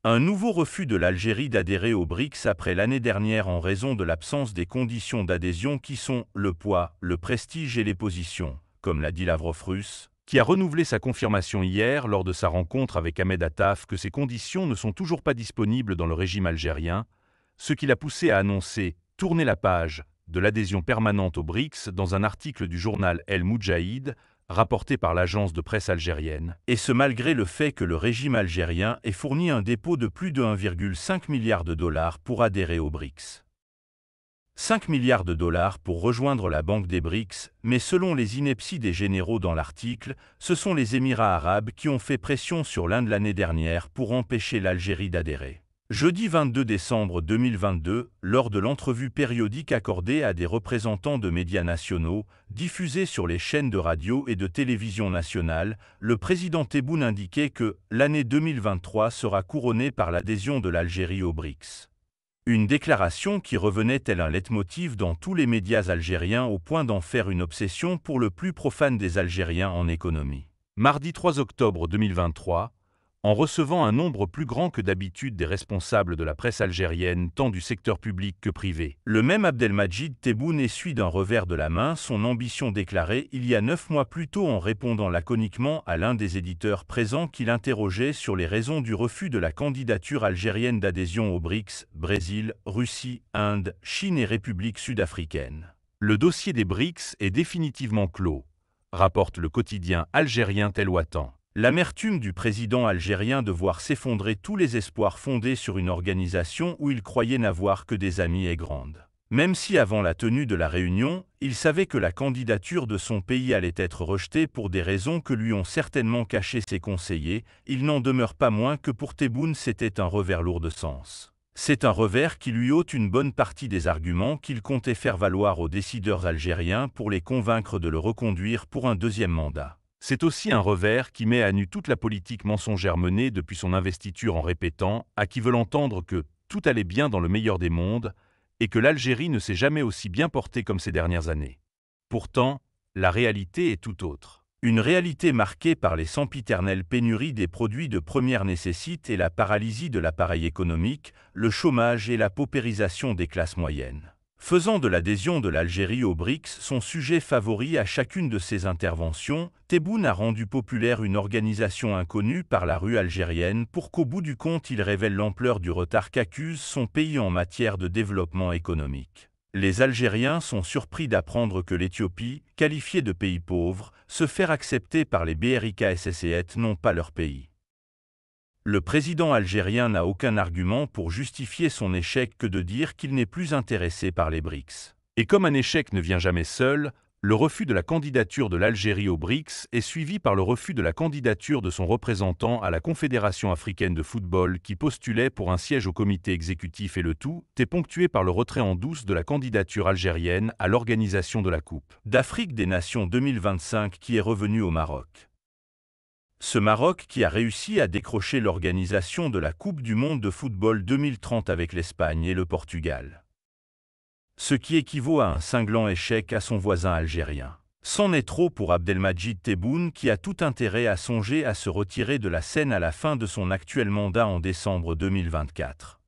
Un nouveau refus de l'Algérie d'adhérer aux BRICS après l'année dernière en raison de l'absence des conditions d'adhésion qui sont le poids, le prestige et les positions, comme l'a dit Lavrov russe, qui a renouvelé sa confirmation hier lors de sa rencontre avec Ahmed Attaf que ces conditions ne sont toujours pas disponibles dans le régime algérien, ce qui l'a poussé à annoncer « tourner la page » de l'adhésion permanente aux BRICS dans un article du journal El Moudjahid, rapporté par l'agence de presse algérienne, et ce malgré le fait que le régime algérien ait fourni un dépôt de plus de 1,5 milliard de dollars pour adhérer aux BRICS. 5 milliards de dollars pour rejoindre la banque des BRICS, mais selon les inepties des généraux dans l'article, ce sont les Émirats arabes qui ont fait pression sur l'Inde l'année dernière pour empêcher l'Algérie d'adhérer. Jeudi 22 décembre 2022, lors de l'entrevue périodique accordée à des représentants de médias nationaux, diffusée sur les chaînes de radio et de télévision nationales, le président Tebboune indiquait que l'année 2023 sera couronnée par l'adhésion de l'Algérie aux BRICS. Une déclaration qui revenait tel un leitmotiv dans tous les médias algériens au point d'en faire une obsession pour le plus profane des Algériens en économie. Mardi 3 octobre 2023, en recevant un nombre plus grand que d'habitude des responsables de la presse algérienne tant du secteur public que privé, le même Abdelmadjid Tebboune essuie d'un revers de la main son ambition déclarée il y a 9 mois plus tôt en répondant laconiquement à l'un des éditeurs présents qui l'interrogeait sur les raisons du refus de la candidature algérienne d'adhésion aux BRICS, Brésil, Russie, Inde, Chine et République sud-africaine. Le dossier des BRICS est définitivement clos, rapporte le quotidien algérien Tel Ouatan. L'amertume du président algérien de voir s'effondrer tous les espoirs fondés sur une organisation où il croyait n'avoir que des amis est grande. Même si avant la tenue de la réunion, il savait que la candidature de son pays allait être rejetée pour des raisons que lui ont certainement cachées ses conseillers, il n'en demeure pas moins que pour Tebboune c'était un revers lourd de sens. C'est un revers qui lui ôte une bonne partie des arguments qu'il comptait faire valoir aux décideurs algériens pour les convaincre de le reconduire pour un deuxième mandat. C'est aussi un revers qui met à nu toute la politique mensongère menée depuis son investiture en répétant à qui veut entendre que tout allait bien dans le meilleur des mondes et que l'Algérie ne s'est jamais aussi bien portée comme ces dernières années. Pourtant, la réalité est tout autre. Une réalité marquée par les sempiternelles pénuries des produits de première nécessité et la paralysie de l'appareil économique, le chômage et la paupérisation des classes moyennes. Faisant de l'adhésion de l'Algérie aux BRICS son sujet favori à chacune de ses interventions, Tebboune a rendu populaire une organisation inconnue par la rue algérienne pour qu'au bout du compte il révèle l'ampleur du retard qu'accuse son pays en matière de développement économique. Les Algériens sont surpris d'apprendre que l'Éthiopie, qualifiée de pays pauvre, se fait accepter par les BRICS non pas leur pays. Le président algérien n'a aucun argument pour justifier son échec que de dire qu'il n'est plus intéressé par les BRICS. Et comme un échec ne vient jamais seul, le refus de la candidature de l'Algérie aux BRICS est suivi par le refus de la candidature de son représentant à la Confédération africaine de football qui postulait pour un siège au comité exécutif et le tout est ponctué par le retrait en douce de la candidature algérienne à l'organisation de la Coupe d'Afrique des Nations 2025 qui est revenue au Maroc. Ce Maroc qui a réussi à décrocher l'organisation de la Coupe du monde de football 2030 avec l'Espagne et le Portugal. Ce qui équivaut à un cinglant échec à son voisin algérien. C'en est trop pour Abdelmadjid Tebboune qui a tout intérêt à songer à se retirer de la scène à la fin de son actuel mandat en décembre 2024.